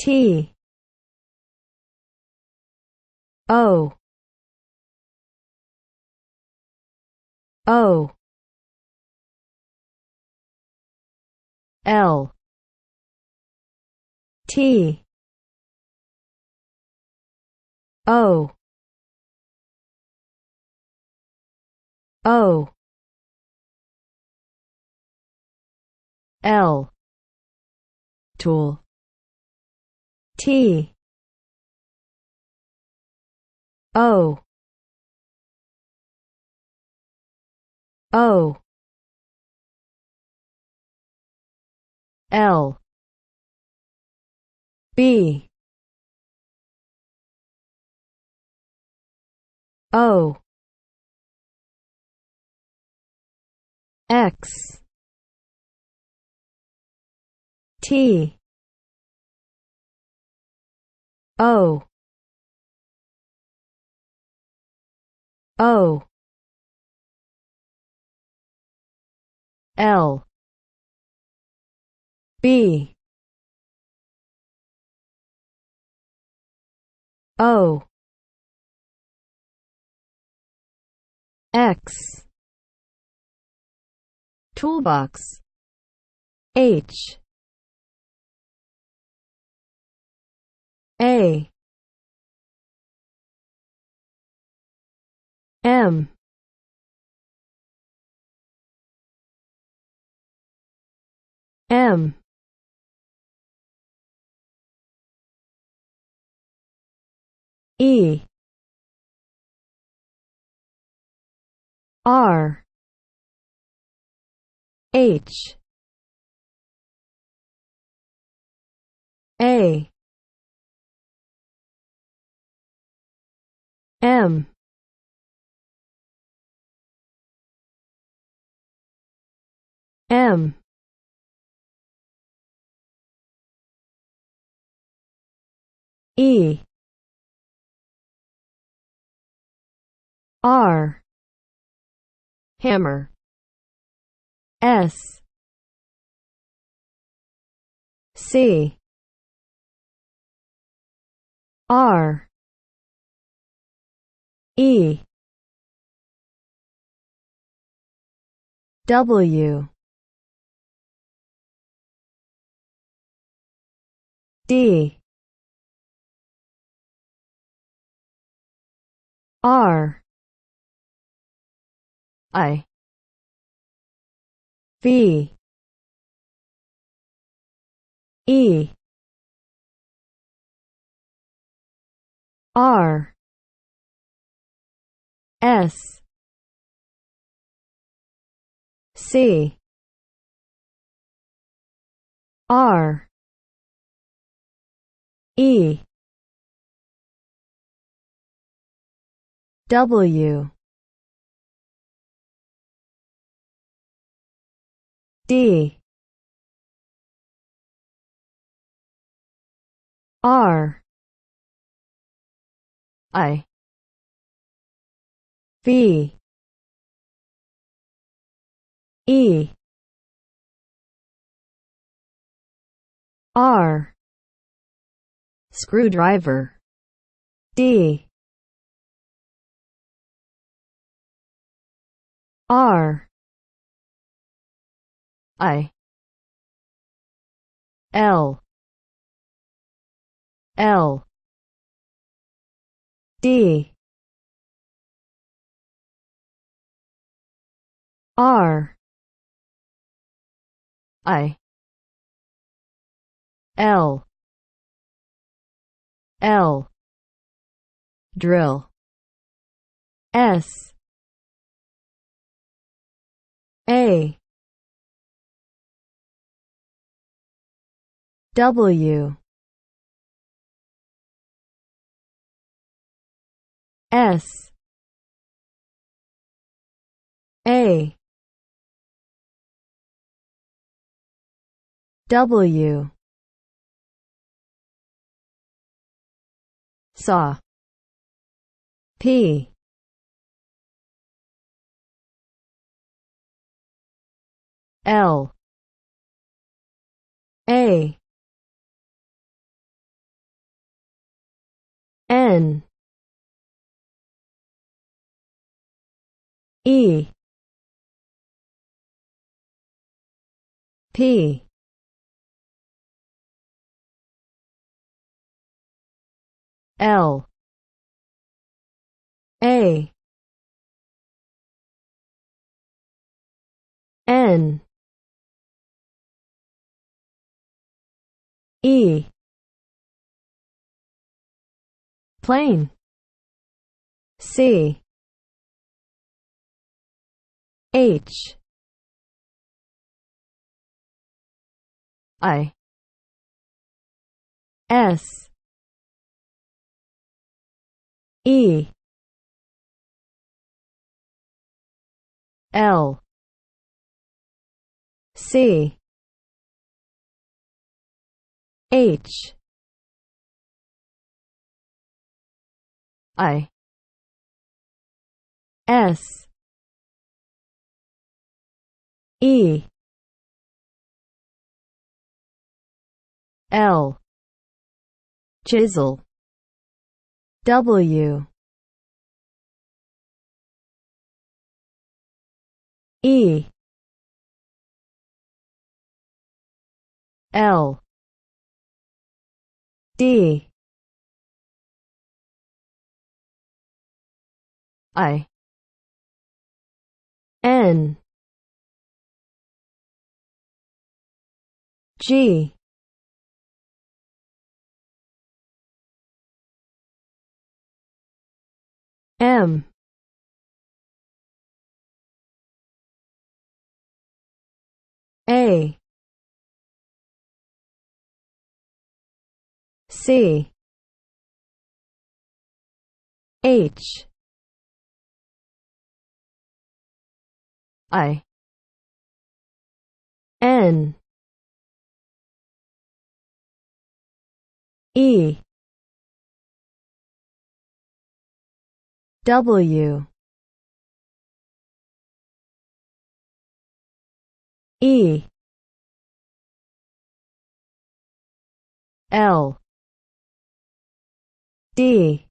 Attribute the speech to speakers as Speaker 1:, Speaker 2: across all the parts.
Speaker 1: T O O L T O O L tool T O O L B O X T O O L B O X toolbox H A M M E R H A M M E R hammer S C R E W D R I V E R S C R E W D R I V E R screwdriver D R I L L D R I L L drill S A W S A W saw P L A N E P L A N E Plane C H I S E L C H I S E L Chisel W E L D I N G M A C H I N E W E L D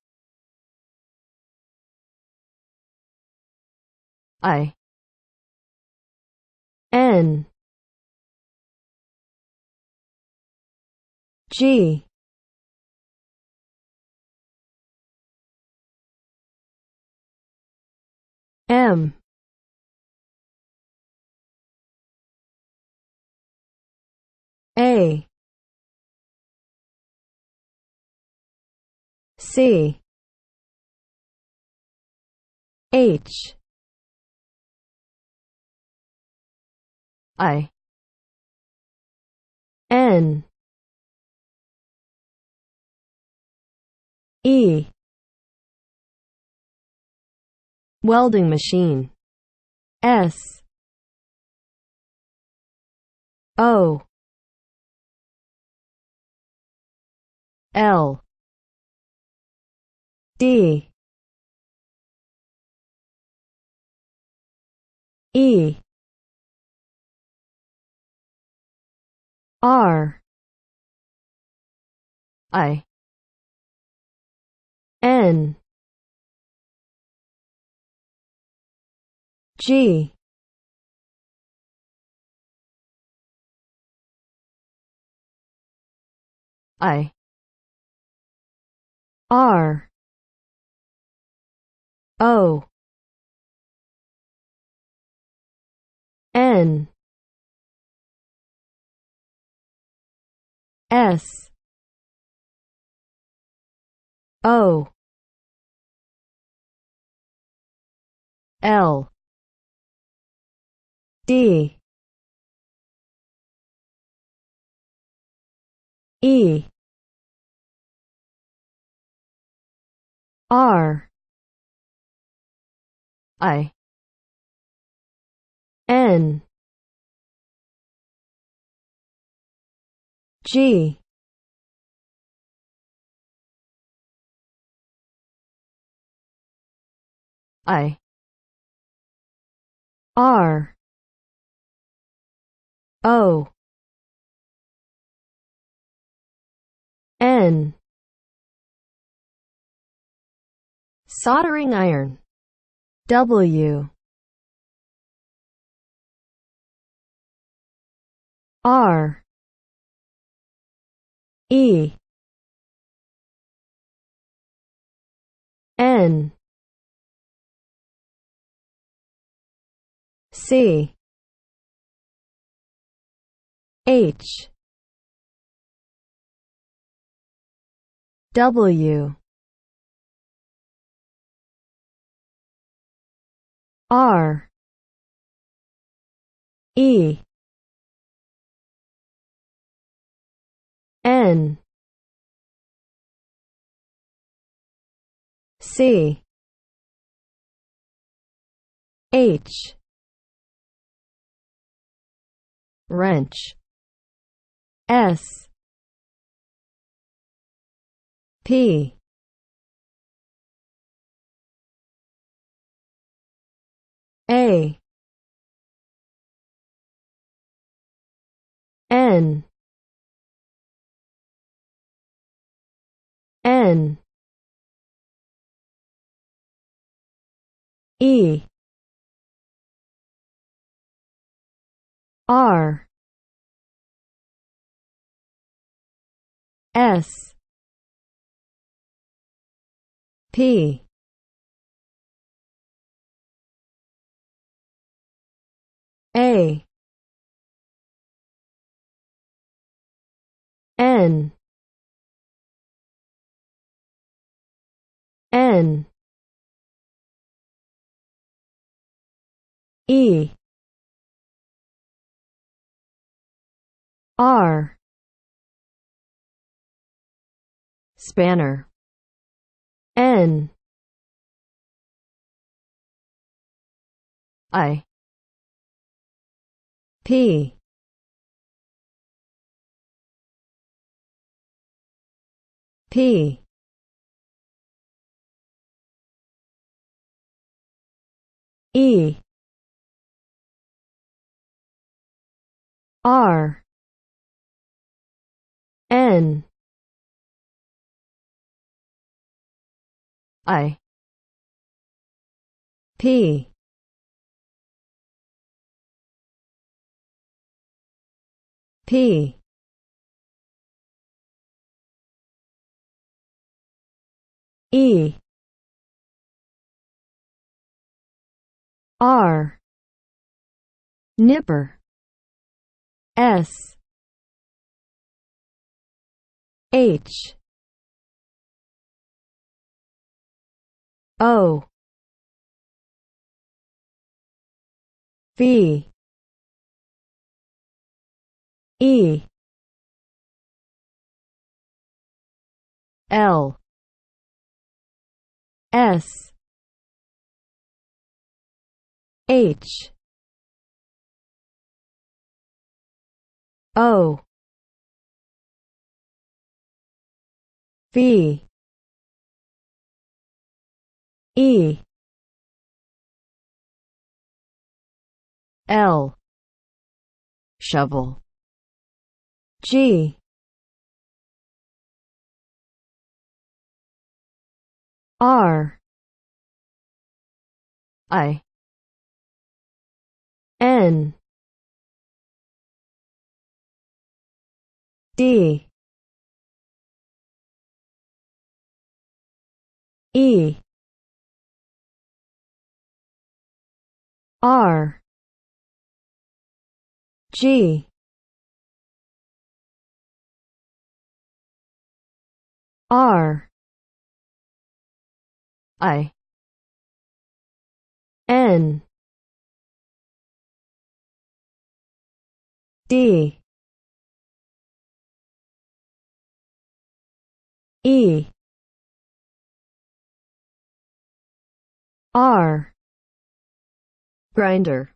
Speaker 1: I N G M A C H I N E Welding machine S O L D E R I N G I R O N S O L D E R I N G I R O N soldering iron. W R E N C H W R E N C H wrench. S P A N N E R S P A N N E R spanner. N I P P E R N I P P E R nipper. S H O V E L S H O V E L shovel. G R I N D E R G R I N D E R grinder.